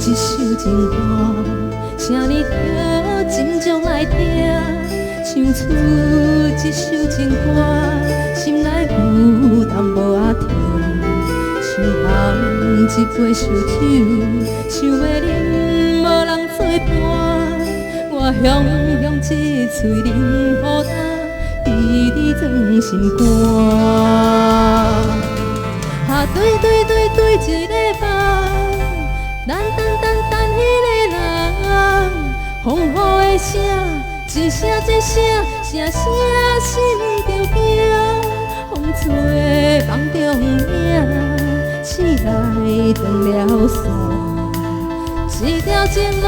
一首情歌，请你着斟酌来听。唱出一首情歌，心内负担无阿停。像红一杯烧酒，想要饮无人作伴。我香香一嘴饮予他，滴滴装心肝。对对对对一个梦，咱等迄个人，风雨的声，一声一声，声声心着惊。风吹梦中影，醒来断了线，一条情路，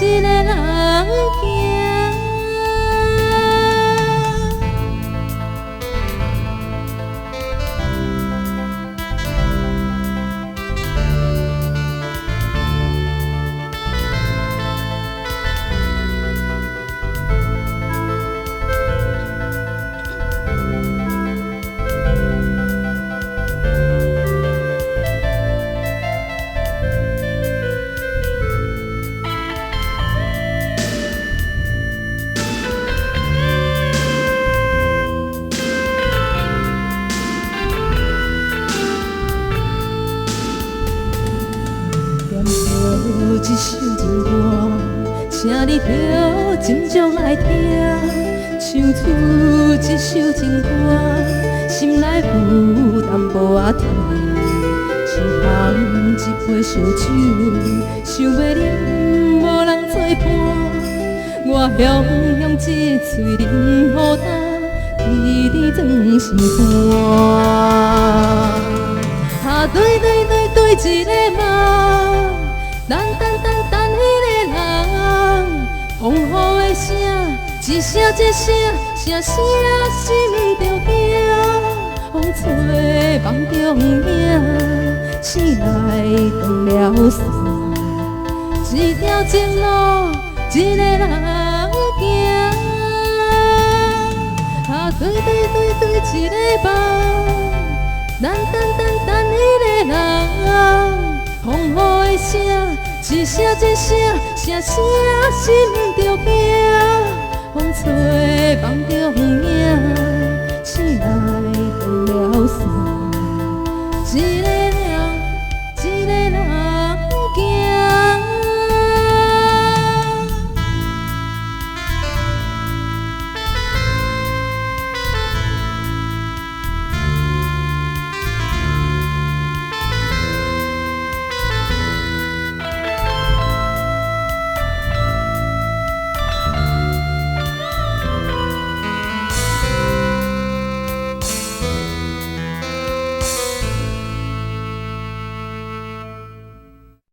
一个人行。一首情歌，请你着斟酌来听。唱出一首情歌，心内负担无阿停。像红一杯烧酒，想要饮无人作伴。我香香一嘴饮予他，滴滴装心肝。对对对对一个梦。咱等迄个人，风雨的声，一声一声，声声心着惊。风吹梦中影，醒来断了线，一条情路，一个人行。对对对对一个梦，咱等迄个人，风雨的声。一声一声，声声心着惊。